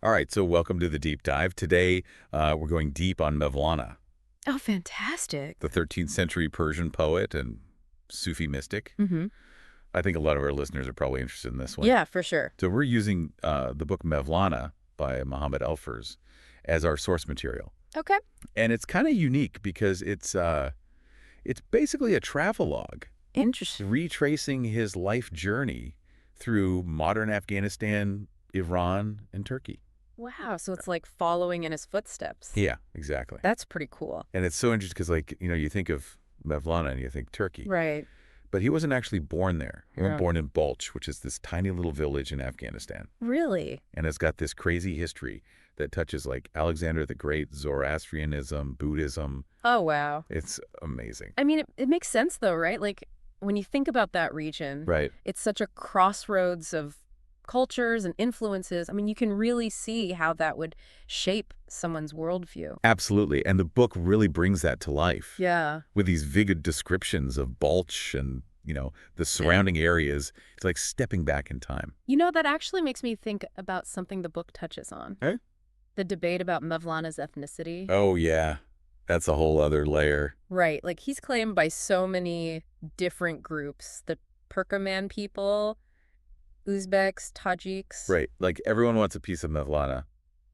All right, so welcome to the deep dive. Today, we're going deep on Mevlana, Oh, fantastic. the 13th century Persian poet and Sufi mystic. Mm-hmm. I think a lot of our listeners are probably interested in this one. Yeah, for sure. So we're using the book Mevlana by Mohamed El-Fers as our source material. Okay. And it's kind of unique because it's basically a travelogue Interesting. retracing his life journey through modern Afghanistan, Iran, and Turkey. Wow. So it's like following in his footsteps. Yeah, exactly. That's pretty cool. And it's so interesting because, like, you think of Mevlana and you think Turkey. Right. But he wasn't actually born there. He was Yeah. born in Balkh, which is this tiny little village in Afghanistan. Really? And it's got this crazy history that touches, like, Alexander the Great, Zoroastrianism, Buddhism. Oh, wow. It's amazing. I mean, it makes sense, though, right? Like, when you think about that region, Right. it's such a crossroads of cultures and influences. I mean, you can really see how that would shape someone's worldview. Absolutely. And the book really brings that to life Yeah. with these vivid descriptions of Balkh and, the surrounding areas. It's like stepping back in time. You know, that actually makes me think about something the book touches on. Eh? The debate about Mevlana's ethnicity. Oh, yeah. That's a whole other layer. Right. Like, he's claimed by so many different groups. The Turkoman people, Uzbeks, Tajiks. Right. Like, everyone wants a piece of Mevlana.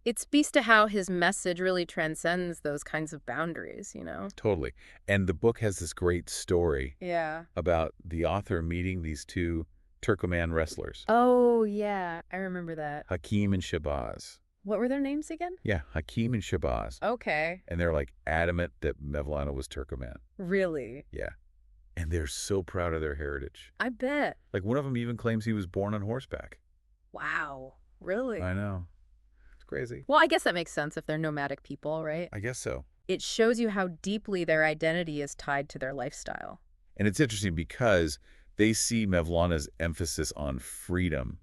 It speaks to how his message really transcends those kinds of boundaries, you know? Totally. And the book has this great story Yeah. about the author meeting these two Turkoman wrestlers, Oh, yeah. I remember that. Hakim and Shabazz. What were their names again? Yeah, Hakim and Shabazz. Okay. And they're like adamant that Mevlana was Turkoman. Really? Yeah. And they're so proud of their heritage. I bet. Like one of them even claims he was born on horseback. Wow. Really? I know. It's crazy. Well, I guess that makes sense if they're nomadic people, right? I guess so. It shows you how deeply their identity is tied to their lifestyle. And it's interesting because they see Mevlana's emphasis on freedom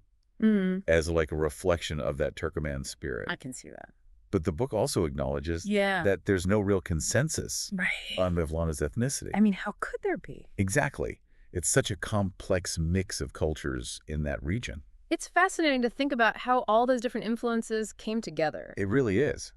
as like a reflection of that Turkoman spirit. I can see that. But the book also acknowledges Yeah. that there's no real consensus Right. on Mevlana's ethnicity. I mean, how could there be? Exactly. It's such a complex mix of cultures in that region. It's fascinating to think about how all those different influences came together. It really is.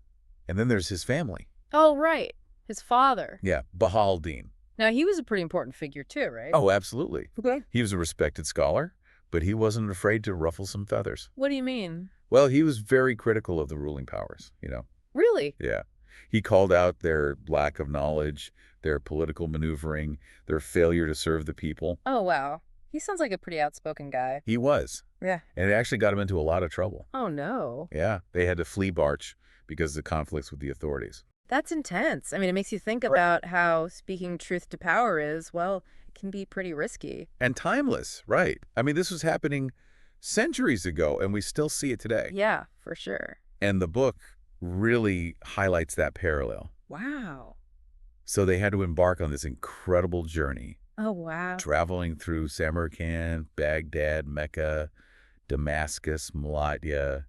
And then there's his family. Oh, right. His father. Yeah, Bahaldeen. Now, he was a pretty important figure too, right? Oh, absolutely. Okay. He was a respected scholar, but he wasn't afraid to ruffle some feathers. What do you mean? Well, he was very critical of the ruling powers, Really? Yeah. He called out their lack of knowledge, their political maneuvering, their failure to serve the people. Oh, wow. He sounds like a pretty outspoken guy. He was. Yeah. And it actually got him into a lot of trouble. Oh, no. Yeah. They had to flee Barch because of the conflicts with the authorities. That's intense. I mean, it makes you think Right. about how speaking truth to power is, well, it can be pretty risky. And timeless, right. I mean, this was happening centuries ago, and we still see it today. Yeah, for sure. And the book really highlights that parallel. Wow. So they had to embark on this incredible journey, Oh, wow. traveling through Samarkand, Baghdad, Mecca, Damascus, Malatya.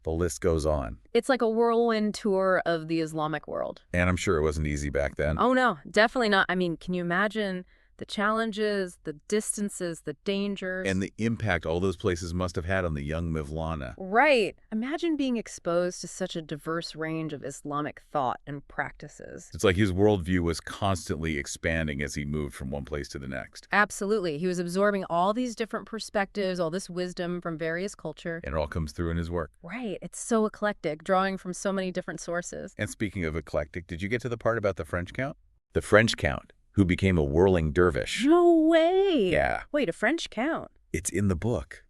The list goes on. It's like a whirlwind tour of the Islamic world. And I'm sure it wasn't easy back then. Oh, no, definitely not. I mean, can you imagine the challenges, the distances, the dangers? And the impact all those places must have had on the young Mevlana. Right. Imagine being exposed to such a diverse range of Islamic thought and practices. It's like his worldview was constantly expanding as he moved from one place to the next. Absolutely. He was absorbing all these different perspectives, all this wisdom from various culture. And it all comes through in his work. Right. It's so eclectic, drawing from so many different sources. And speaking of eclectic, did you get to the part about the French Count? The French Count, who became a whirling dervish. No way. Yeah, Wait, a French count? it's in the book.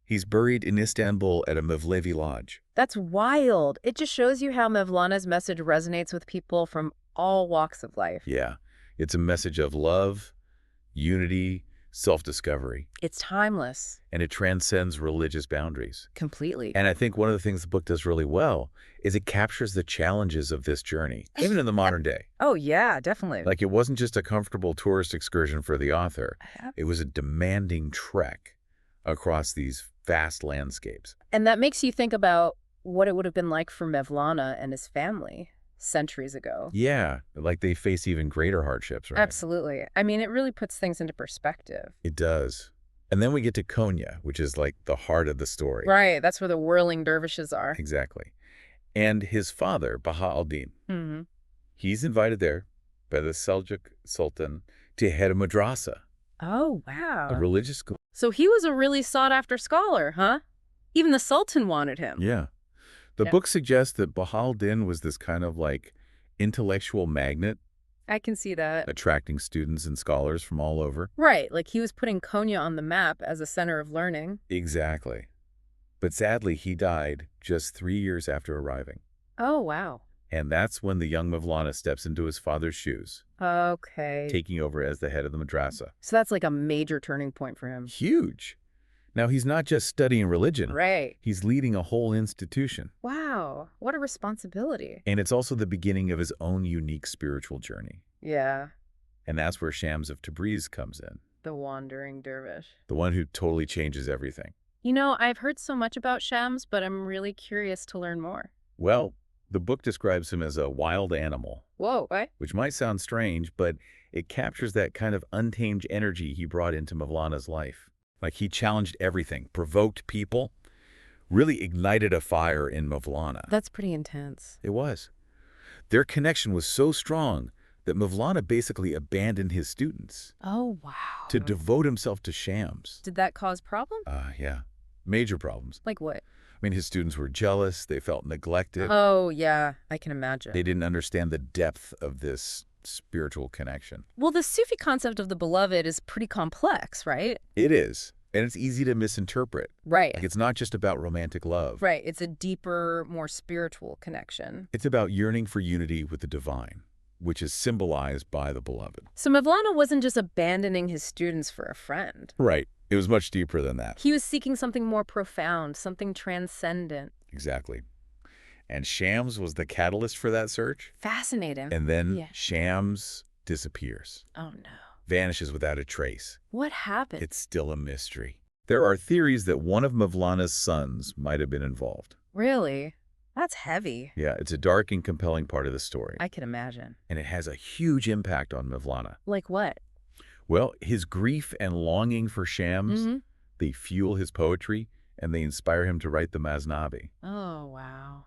He's buried in Istanbul at a Mevlevi lodge. That's wild. It just shows you how Mevlana's message resonates with people from all walks of life. Yeah, it's a message of love, unity, self-discovery, It's timeless. and it transcends religious boundaries. Completely. And I think one of the things the book does really well is it captures the challenges of this journey, even in the modern day. Oh, yeah, definitely. Like, it wasn't just a comfortable tourist excursion for the author. It was a demanding trek across these vast landscapes. And that makes you think about what it would have been like for Mevlana and his family centuries ago. Yeah, like they face even greater hardships, right? Absolutely. I mean, it really puts things into perspective. It does. And then we get to Konya, which is like the heart of the story. Right, that's where the whirling dervishes are. Exactly. And his father, Baha al-Din, Mm-hmm. he's invited there by the Seljuk Sultan to head a madrasa, Oh, a wow. religious school. So he was a really sought-after scholar, huh? Even the Sultan wanted him. Yeah. The Yeah. book suggests that Baha al-Din was this kind of like intellectual magnet, I can see that. attracting students and scholars from all over. Right, like he was putting Konya on the map as a center of learning. Exactly. But sadly, he died just 3 years after arriving. Oh, wow. And that's when the young Mevlana steps into his father's shoes, Okay. taking over as the head of the madrasa. So that's like a major turning point for him. Huge. Now, he's not just studying religion. Right. He's leading a whole institution. Wow, what a responsibility. And it's also the beginning of his own unique spiritual journey. Yeah, And that's where Shams of Tabriz comes in, the wandering dervish. the one who totally changes everything. You know, I've heard so much about Shams, but I'm really curious to learn more. Well, the book describes him as a wild animal, Whoa, what? which might sound strange, but it captures that kind of untamed energy he brought into Mevlana's life. Like he challenged everything, provoked people, really ignited a fire in Mevlana. That's pretty intense. It was. Their connection was so strong that Mevlana basically abandoned his students Oh, wow. to devote himself to Shams. Did that cause problems? Yeah. Major problems. Like what? I mean, his students were jealous. They felt neglected. Oh, yeah, I can imagine. They didn't understand the depth of this spiritual connection. Well, the Sufi concept of the beloved is pretty complex, right? It is. And it's easy to misinterpret. Right. Like, it's not just about romantic love. Right. It's a deeper, more spiritual connection. It's about yearning for unity with the divine, which is symbolized by the beloved. So Mevlana wasn't just abandoning his students for a friend. Right. It was much deeper than that. He was seeking something more profound, something transcendent. Exactly. And Shams was the catalyst for that search. Fascinating. And then Yeah. Shams disappears, Oh, no. vanishes without a trace. What happened? It's still a mystery. There are theories that one of Mevlana's sons might have been involved. Really? That's heavy. Yeah, it's a dark and compelling part of the story. I can imagine. And it has a huge impact on Mevlana. Like what? Well, his grief and longing for Shams, Mm-hmm. they fuel his poetry, and they inspire him to write the Masnavi. Oh, wow.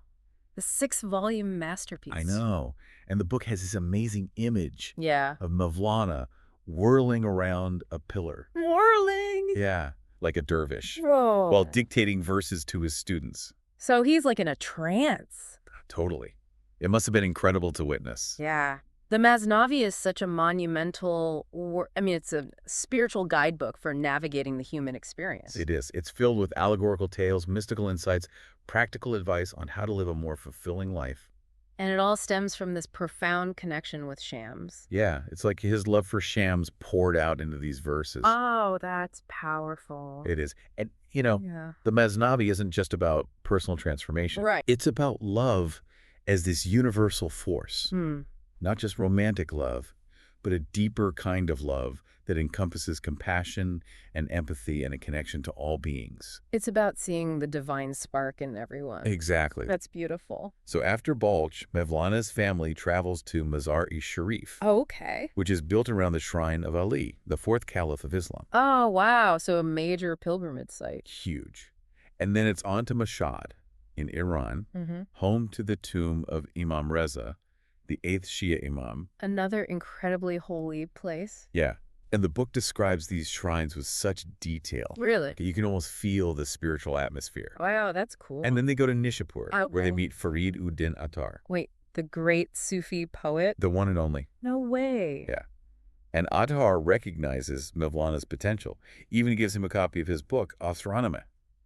The 6-volume masterpiece. I know. And the book has this amazing image Yeah. of Mevlana whirling around a pillar. Whirling. Yeah, like a dervish, Whoa. while dictating verses to his students. So he's like in a trance. Totally. It must have been incredible to witness. Yeah. The Masnavi is such a monumental, it's a spiritual guidebook for navigating the human experience. It is. It's filled with allegorical tales, mystical insights, practical advice on how to live a more fulfilling life. And it all stems from this profound connection with Shams. Yeah, it's like his love for Shams poured out into these verses. Oh, that's powerful. It is. And, Yeah. the Masnavi isn't just about personal transformation. Right. It's about love as this universal force. Hmm. Not just romantic love, but a deeper kind of love that encompasses compassion and empathy and a connection to all beings. It's about seeing the divine spark in everyone. Exactly. That's beautiful. So after Balkh, Mevlana's family travels to Mazar-e-Sharif, Oh, okay. which is built around the shrine of Ali, the fourth caliph of Islam. Oh, wow. So a major pilgrimage site. Huge. And then it's on to Mashhad in Iran, Mm-hmm. home to the tomb of Imam Reza, the 8th Shia Imam. Another incredibly holy place. Yeah. And the book describes these shrines with such detail. Really? You can almost feel the spiritual atmosphere. Wow, that's cool. And then they go to Nishapur, where they Okay. meet Farid ud-Din Attar, Wait, the great Sufi poet? the one and only. No way. Yeah. And Attar recognizes Mevlana's potential, even gives him a copy of his book, Astronomy.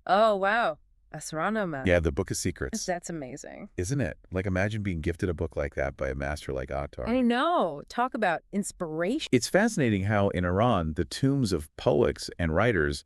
Oh, wow. Astronomer. Yeah, the Book of Secrets. That's amazing. Isn't it? Like, imagine being gifted a book like that by a master like Attar. I know. Talk about inspiration. It's fascinating how in Iran, the tombs of poets and writers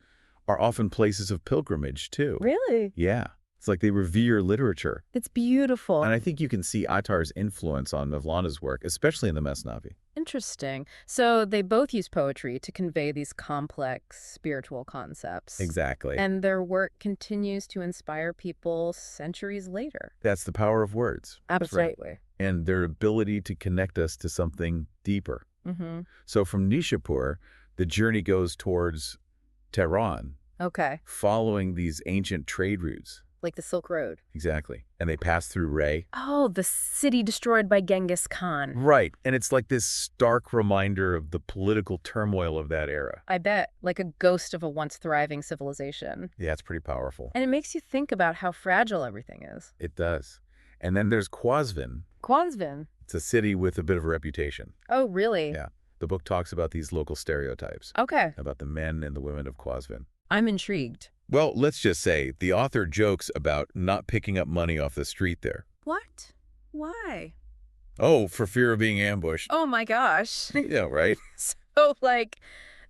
are often places of pilgrimage, too. Really? Yeah. It's like they revere literature. It's beautiful. And I think you can see Attar's influence on Mevlana's work, especially in the Masnavi. Interesting. So they both use poetry to convey these complex spiritual concepts. Exactly. And their work continues to inspire people centuries later. That's the power of words. That's right. Absolutely. And their ability to connect us to something deeper. Mm-hmm. So from Nishapur, the journey goes towards Tehran, Okay. following these ancient trade routes. Like the Silk Road. Exactly. And they pass through Ray. Oh, the city destroyed by Genghis Khan. Right. And it's like this stark reminder of the political turmoil of that era. I bet. Like a ghost of a once thriving civilization. Yeah, it's pretty powerful. And it makes you think about how fragile everything is. It does. And then there's Qazvin. Qazvin. It's a city with a bit of a reputation. Oh, really? Yeah. The book talks about these local stereotypes. Okay. About the men and the women of Qazvin. I'm intrigued. Well, let's just say the author jokes about not picking up money off the street there. What? Why? Oh, for fear of being ambushed. Oh my gosh. Yeah, right? So, like,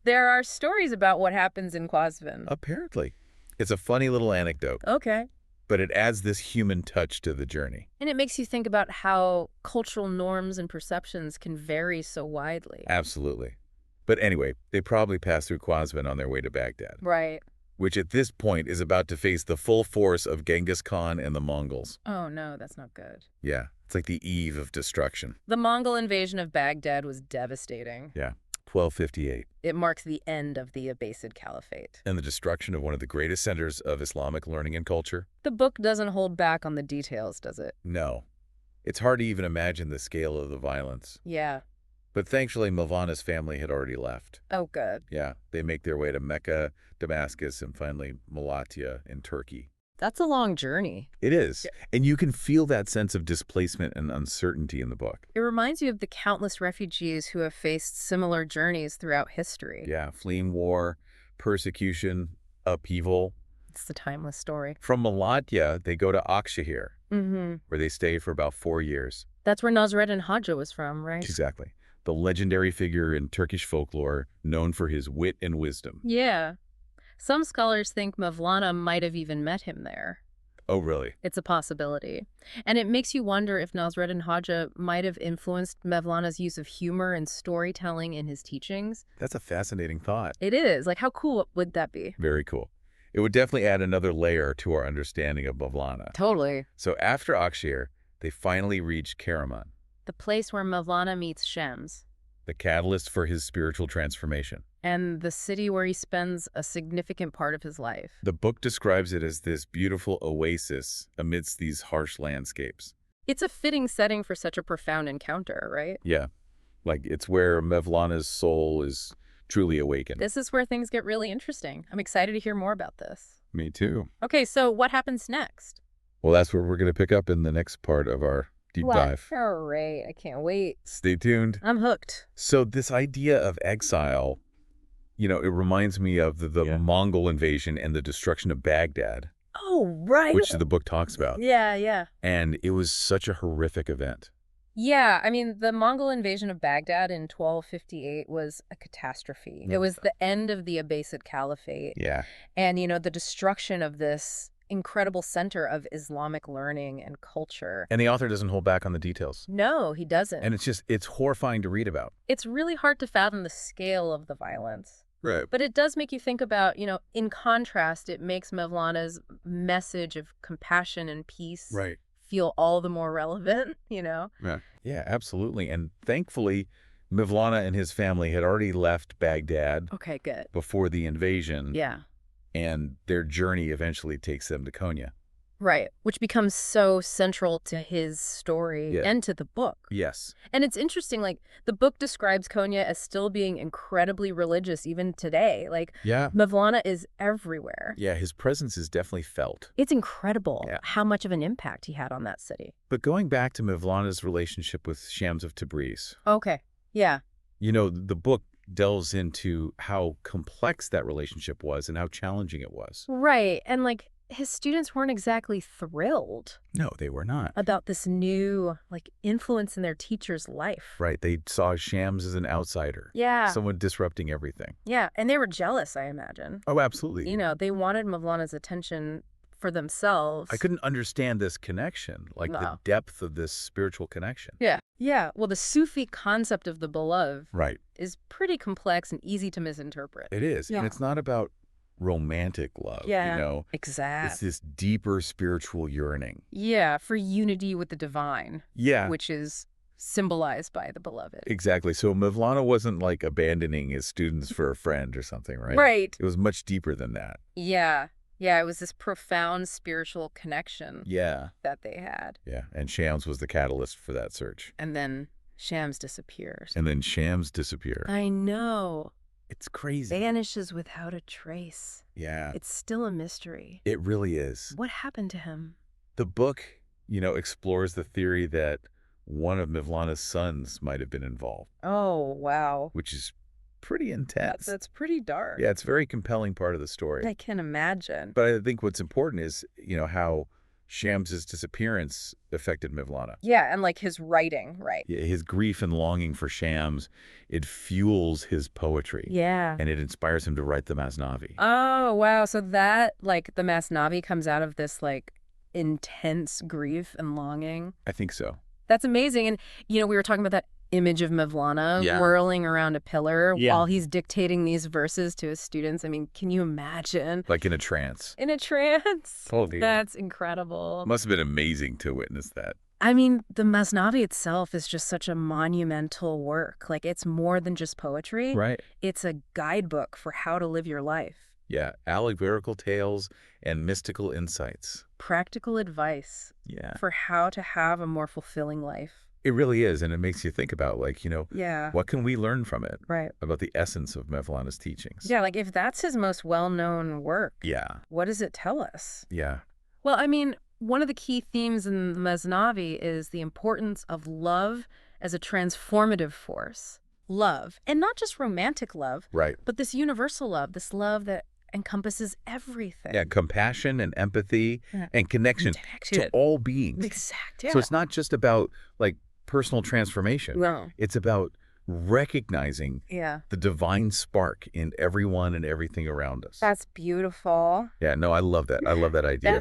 there are stories about what happens in Qazvin. Apparently. It's a funny little anecdote, Okay. but it adds this human touch to the journey. And it makes you think about how cultural norms and perceptions can vary so widely. Absolutely. But anyway, they probably passed through Qazvin on their way to Baghdad, Right. which at this point is about to face the full force of Genghis Khan and the Mongols. Oh, no, that's not good. Yeah, it's like the eve of destruction. The Mongol invasion of Baghdad was devastating. Yeah, 1258. It marks the end of the Abbasid Caliphate. And the destruction of one of the greatest centers of Islamic learning and culture? The book doesn't hold back on the details, does it? No. It's hard to even imagine the scale of the violence. Yeah. But thankfully, Mevlana's family had already left. Oh, good. Yeah, they make their way to Mecca, Damascus, and finally Malatya in Turkey. That's a long journey. It is. And you can feel that sense of displacement and uncertainty in the book. It reminds you of the countless refugees who have faced similar journeys throughout history. Yeah, fleeing war, persecution, upheaval. It's the timeless story. From Malatya, they go to Akshahir, Mm-hmm. where they stay for about 4 years. That's where Nasreddin Hoxha was from, right? Exactly. The legendary figure in Turkish folklore, known for his wit and wisdom. Yeah. Some scholars think Mevlana might have even met him there. Oh, really? It's a possibility. And it makes you wonder if Nasreddin Hoxha might have influenced Mevlana's use of humor and storytelling in his teachings. That's a fascinating thought. It is. Like, how cool would that be? Very cool. It would definitely add another layer to our understanding of Mevlana. Totally. So after Akshir, they finally reach Karaman, The place where Mevlana meets Shams. the catalyst for his spiritual transformation. And the city where he spends a significant part of his life. The book describes it as this beautiful oasis amidst these harsh landscapes. It's a fitting setting for such a profound encounter, right? Yeah, like it's where Mevlana's soul is truly awakened. This is where things get really interesting. I'm excited to hear more about this. Me too. Okay, so what happens next? Well, that's where we're going to pick up in the next part of our deep dive. All right, I can't wait. Stay tuned. I'm hooked. So this idea of exile, you know, it reminds me of the Mongol invasion and the destruction of Baghdad, Oh, right. which the book talks about. Yeah. And it was such a horrific event. Yeah, I mean, the Mongol invasion of Baghdad in 1258 was a catastrophe. It was the end of the Abbasid Caliphate. Yeah. And, you know, the destruction of this incredible center of Islamic learning and culture. And the author doesn't hold back on the details. No, he doesn't. And it's horrifying to read about. It's really hard to fathom the scale of the violence. Right. But it does make you think about, you know, in contrast, it makes Mevlana's message of compassion and peace Right. feel all the more relevant, you know? Yeah, absolutely. And thankfully, Mevlana and his family had already left Baghdad Okay, good. before the invasion. Yeah. And their journey eventually takes them to Konya. Right. Which becomes so central to his story and to the book. Yes. And it's interesting, like, the book describes Konya as still being incredibly religious even today. Like, Yeah. Mevlana is everywhere. Yeah, his presence is definitely felt. It's incredible Yeah. how much of an impact he had on that city. But going back to Mevlana's relationship with Shams of Tabriz, Okay. Yeah. you know, the book delves into how complex that relationship was and how challenging it was. Right. And, like, his students weren't exactly thrilled No, they were not. about this new, like, influence in their teacher's life. Right. They saw Shams as an outsider. Yeah. Someone disrupting everything. Yeah. And they were jealous, I imagine. Oh, absolutely. You know, they wanted Mevlana's attention for themselves. I couldn't understand this connection, like the No. depth of this spiritual connection. Yeah. Yeah. Well, the Sufi concept of the beloved Right. is pretty complex and easy to misinterpret. It is. Yeah. And it's not about romantic love, Yeah. you know? Exactly. It's this deeper spiritual yearning. Yeah, for unity with the divine, Yeah. which is symbolized by the beloved. Exactly. So Mevlana wasn't like abandoning his students for a friend or something, right? Right. It was much deeper than that. Yeah. Yeah, it was this profound spiritual connection Yeah. that they had. Yeah. And Shams was the catalyst for that search. And then Shams disappears. And then Shams disappear. I know. It's crazy. Vanishes without a trace. Yeah. It's still a mystery. It really is. What happened to him? The book, explores the theory that one of Mevlana's sons might have been involved, Oh, wow. which is pretty intense. That's pretty dark. Yeah, it's a very compelling part of the story. I can imagine. But I think what's important is, how Shams's disappearance affected Mevlana. Yeah, and like his writing, right? Yeah, his grief and longing for Shams, it fuels his poetry. Yeah. And it inspires him to write the Masnavi. Oh, wow. So that, like, the Masnavi comes out of this, like, intense grief and longing. I think so. That's amazing. And, we were talking about that image of Mevlana whirling around a pillar while he's dictating these verses to his students. I mean, can you imagine? Like in a trance. In a trance? Totally. That's incredible. Must have been amazing to witness that. I mean, the Masnavi itself is just such a monumental work. Like, it's more than just poetry. Right. It's a guidebook for how to live your life. Yeah, allegorical tales and mystical insights. Practical advice for how to have a more fulfilling life. It really is, and it makes you think about, Yeah. what can we learn from it? Right. About the essence of Mevlana's teachings. Yeah, like if that's his most well-known work, Yeah. what does it tell us? Yeah. Well, I mean, one of the key themes in the Masnavi is the importance of love as a transformative force. Love, and not just romantic love, Right. but this universal love, this love that encompasses everything. Yeah, compassion and empathy and connection to all beings. Exact, yeah. So it's not just about, personal transformation. No. It's about recognizing the divine spark in everyone and everything around us. That's beautiful. Yeah, no, I love that. I love that idea.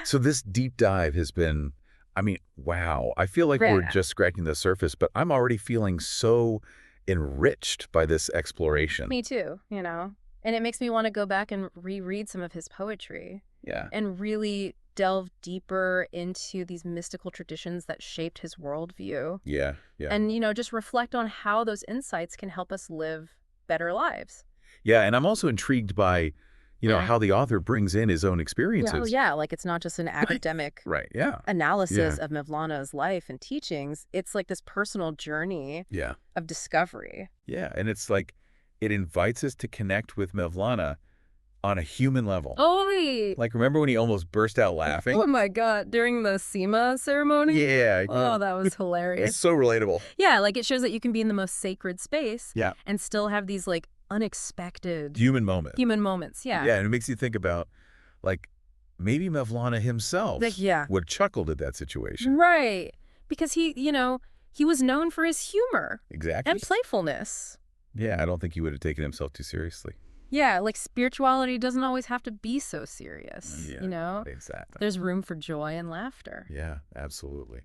So this deep dive has been, wow. I feel like we're just scratching the surface, but I'm already feeling so enriched by this exploration. Me too, And it makes me want to go back and reread some of his poetry. Yeah. And really delve deeper into these mystical traditions that shaped his worldview. Yeah, yeah. And, just reflect on how those insights can help us live better lives. Yeah, and I'm also intrigued by, how the author brings in his own experiences. Yeah, like it's not just an academic analysis of Mevlana's life and teachings. It's like this personal journey of discovery. Yeah, and it's like it invites us to connect with Mevlana on a human level. Oh, like, remember when he almost burst out laughing? Oh my God, during the SEMA ceremony? Yeah. Oh, that was hilarious. It's so relatable. Yeah, like it shows that you can be in the most sacred space and still have these like unexpected human moments. Yeah. Yeah, and it makes you think about maybe Mevlana himself would chuckle at that situation. Right. Because he was known for his humor. Exactly. And playfulness. Yeah, I don't think he would have taken himself too seriously. Yeah, like spirituality doesn't always have to be so serious, Exactly. There's room for joy and laughter. Yeah, absolutely.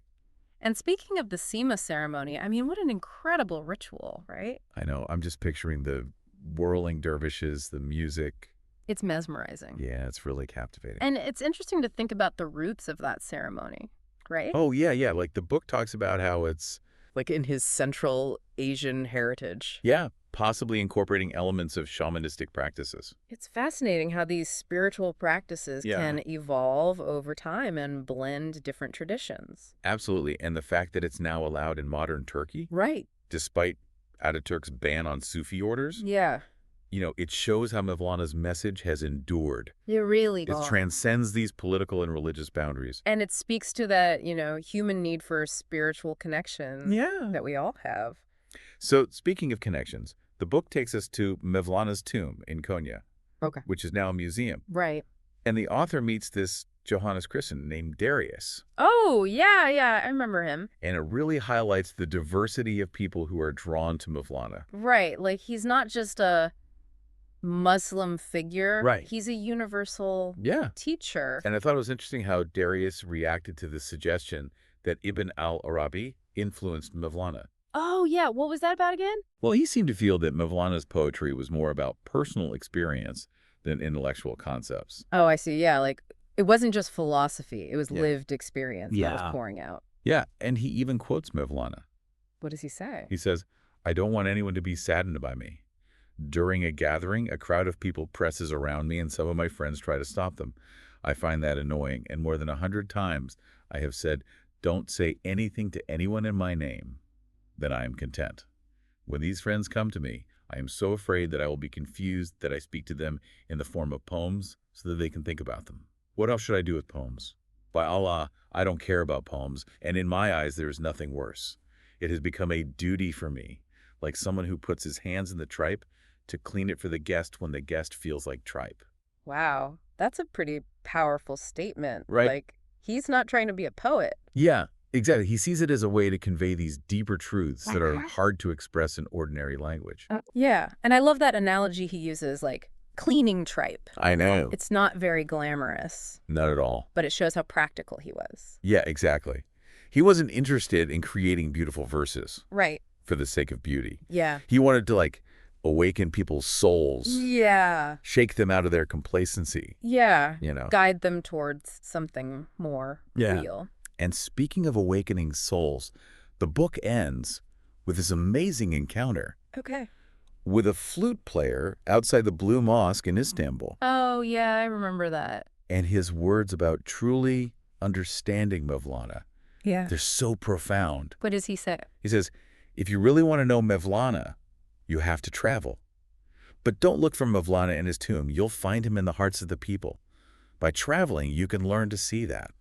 And speaking of the SEMA ceremony, I mean, what an incredible ritual, right? I know. I'm just picturing the whirling dervishes, the music. It's mesmerizing. Yeah, it's really captivating. And it's interesting to think about the roots of that ceremony, right? Oh, yeah. Like the book talks about how it's like in his Central Asian heritage. Yeah, possibly incorporating elements of shamanistic practices. It's fascinating how these spiritual practices can evolve over time and blend different traditions. Absolutely. And the fact that it's now allowed in modern Turkey. Right. Despite Ataturk's ban on Sufi orders. Yeah. It shows how Mevlana's message has endured. It really does. It transcends these political and religious boundaries. And it speaks to that, human need for spiritual connection that we all have. So speaking of connections, the book takes us to Mevlana's tomb in Konya, which is now a museum. Right. And the author meets this Johannes Christen named Darius. Oh, yeah, I remember him. And it really highlights the diversity of people who are drawn to Mevlana. Right, like he's not just a Muslim figure. Right. He's a universal teacher. And I thought it was interesting how Darius reacted to the suggestion that Ibn al-Arabi influenced Mevlana. Oh, yeah. What was that about again? Well, he seemed to feel that Mevlana's poetry was more about personal experience than intellectual concepts. Oh, I see. Yeah, like it wasn't just philosophy. It was lived experience that was pouring out. Yeah, and he even quotes Mevlana. What does he say? He says, I don't want anyone to be saddened by me. During a gathering, a crowd of people presses around me and some of my friends try to stop them. I find that annoying, and more than 100 times I have said, don't say anything to anyone in my name. Then I am content. When these friends come to me, I am so afraid that I will be confused that I speak to them in the form of poems so that they can think about them. What else should I do with poems? By Allah, I don't care about poems, and in my eyes there is nothing worse. It has become a duty for me, like someone who puts his hands in the tripe to clean it for the guest when the guest feels like tripe. Wow, that's a pretty powerful statement. Right. Like, he's not trying to be a poet. Yeah, exactly. He sees it as a way to convey these deeper truths that are hard to express in ordinary language. Yeah, and I love that analogy he uses, like cleaning tripe. I know. It's not very glamorous, Not at all. but it shows how practical he was. Yeah, exactly. He wasn't interested in creating beautiful verses Right. for the sake of beauty. Yeah. He wanted to, awaken people's souls, Yeah. shake them out of their complacency, Yeah. you know. Guide them towards something more real. And speaking of awakening souls, the book ends with this amazing encounter Okay. with a flute player outside the Blue Mosque in Istanbul, Oh, yeah, I remember that. and his words about truly understanding Mevlana. Yeah. They're so profound. What does he say? He says, if you really want to know Mevlana, you have to travel. But don't look for Mevlana in his tomb. You'll find him in the hearts of the people. By traveling, you can learn to see that.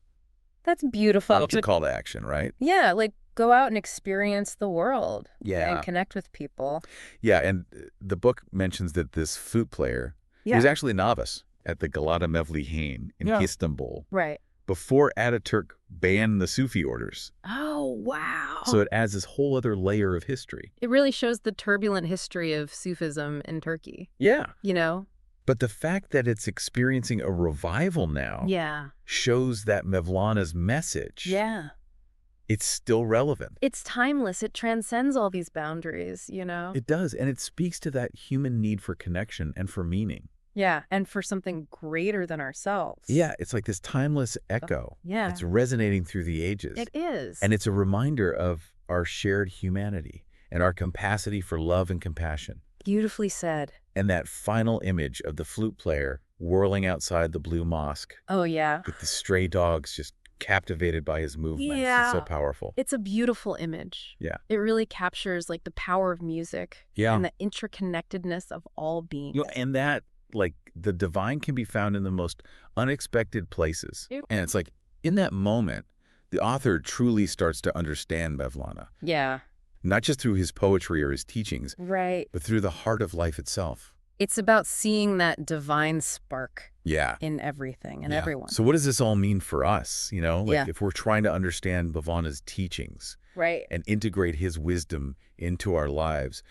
That's beautiful. It's a call to action, right? Yeah, like go out and experience the world. Yeah. And connect with people. Yeah, and the book mentions that this flute player, he Yeah. was actually a novice at the Galata Mevlihain in Istanbul Right. before Ataturk banned the Sufi orders. Oh, wow. So it adds this whole other layer of history. It really shows the turbulent history of Sufism in Turkey, Yeah. you know? But the fact that it's experiencing a revival now Yeah. shows that Mevlana's message, Yeah. it's still relevant. It's timeless. It transcends all these boundaries, you know? It does, and it speaks to that human need for connection and for meaning. Yeah, and for something greater than ourselves. Yeah, it's like this timeless echo. Yeah. It's resonating through the ages. It is. And it's a reminder of our shared humanity and our capacity for love and compassion. Beautifully said. And that final image of the flute player whirling outside the Blue Mosque Oh, yeah. with the stray dogs just captivated by his movements. Yeah. It's so powerful. It's a beautiful image. Yeah. It really captures like the power of music. Yeah. And the interconnectedness of all beings. And that, the divine can be found in the most unexpected places. Yep. And it's like, in that moment, the author truly starts to understand Mevlana. Yeah. Not just through his poetry or his teachings, Right. but through the heart of life itself. It's about seeing that divine spark Yeah. in everything and Yeah. everyone. So what does this all mean for us? Yeah. If we're trying to understand Mevlana's teachings Right. and integrate his wisdom into our lives,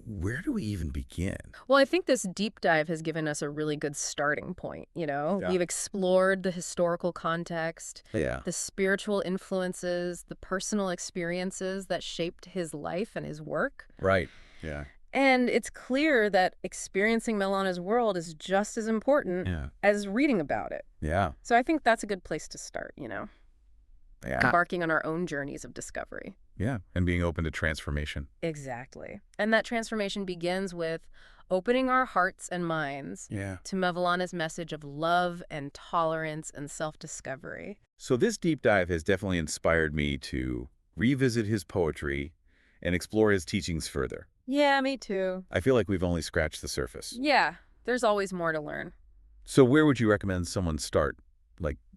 where do we even begin? Well, I think this deep dive has given us a really good starting point, you know? Yeah. We've explored the historical context, Yeah. the spiritual influences, the personal experiences that shaped his life and his work. Right. Yeah. And it's clear that experiencing Mevlana's world is just as important Yeah. as reading about it. Yeah. So I think that's a good place to start, you know? Yeah. Embarking on our own journeys of discovery. Yeah. And being open to transformation. Exactly. And that transformation begins with opening our hearts and minds Yeah. to Mevlana's message of love and tolerance and self-discovery. So this deep dive has definitely inspired me to revisit his poetry and explore his teachings further. Yeah, me too. I feel like we've only scratched the surface. Yeah, there's always more to learn. So where would you recommend someone start,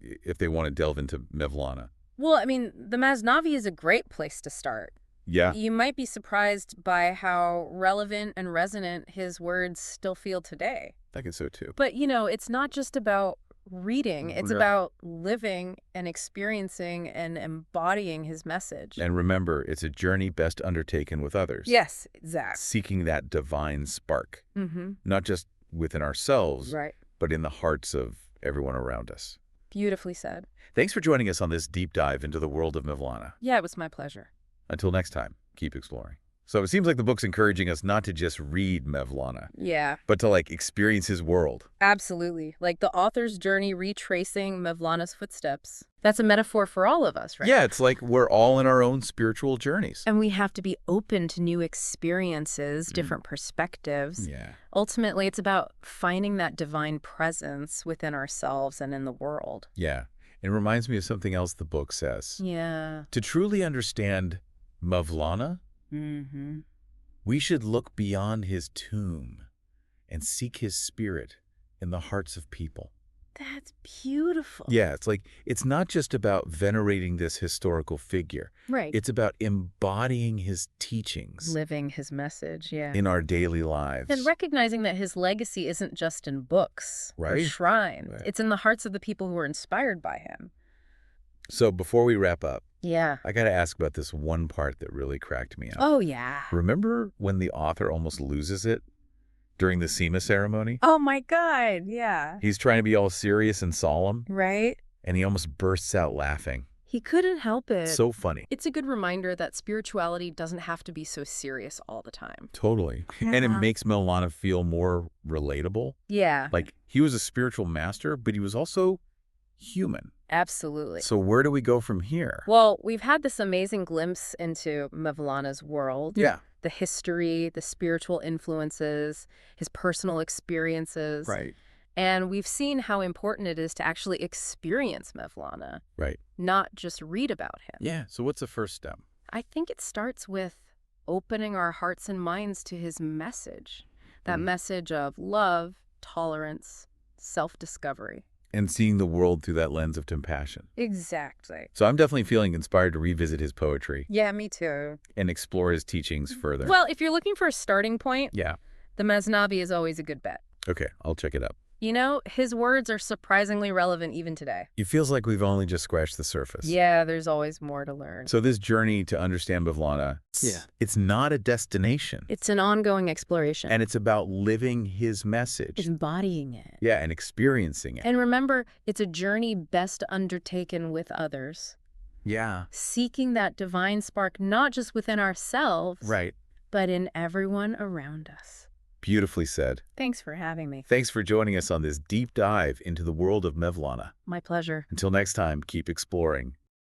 if they want to delve into Mevlana? Well, I mean, the Masnavi is a great place to start. Yeah. You might be surprised by how relevant and resonant his words still feel today. I think so too. But, you know, it's not just about reading. It's Yeah. about living and experiencing and embodying his message. And remember, it's a journey best undertaken with others. Yes, exactly. Seeking that divine spark, Mm-hmm. not just within ourselves, Right. but in the hearts of everyone around us. Beautifully said. Thanks for joining us on this deep dive into the world of Mevlana. Yeah, it was my pleasure. Until next time, keep exploring. So it seems like the book's encouraging us not to just read Mevlana, Yeah, but to, like, experience his world. absolutely. Like the author's journey retracing Mevlana's footsteps. That's a metaphor for all of us, right? Yeah, it's like we're all in our own spiritual journeys. And we have to be open to new experiences, different perspectives. Yeah. Ultimately, it's about finding that divine presence within ourselves and in the world. Yeah. It reminds me of something else the book says. Yeah. To truly understand Mevlana, Mm-hmm. we should look beyond his tomb and seek his spirit in the hearts of people. That's beautiful. Yeah, it's like, it's not just about venerating this historical figure. Right. It's about embodying his teachings Living his message, yeah. in our daily lives. And recognizing that his legacy isn't just in books or Right. shrines. Right. It's in the hearts of the people who are inspired by him. So before we wrap up, Yeah. I got to ask about this one part that really cracked me up. Oh, yeah. Remember when the author almost loses it during the SEMA ceremony? Oh, my God. Yeah. He's trying to be all serious and solemn, Right? and he almost bursts out laughing. He couldn't help it. So funny. It's a good reminder that spirituality doesn't have to be so serious all the time. Totally. And it Yeah. makes Mevlana feel more relatable. Yeah. Like, he was a spiritual master, but he was also human. Absolutely. So where do we go from here? Well, we've had this amazing glimpse into Mevlana's world. Yeah. The history, the spiritual influences, his personal experiences. Right. And we've seen how important it is to actually experience Mevlana, Right. not just read about him. Yeah. So what's the first step? I think it starts with opening our hearts and minds to his message. That message of love, tolerance, self-discovery. And seeing the world through that lens of compassion. Exactly. So I'm definitely feeling inspired to revisit his poetry Yeah, me too. and explore his teachings further. Well, if you're looking for a starting point, Yeah. the Masnavi is always a good bet. Okay, I'll check it out. You know, his words are surprisingly relevant even today. It feels like we've only just scratched the surface. Yeah, there's always more to learn. So this journey to understand Mevlana, it's not a destination. It's an ongoing exploration. And it's about living his message. embodying it. Yeah, and experiencing it. And remember, it's a journey best undertaken with others. Yeah. Seeking that divine spark not just within ourselves, Right. but in everyone around us. Beautifully said. Thanks for having me. Thanks for joining us on this deep dive into the world of Mevlana. My pleasure. Until next time, keep exploring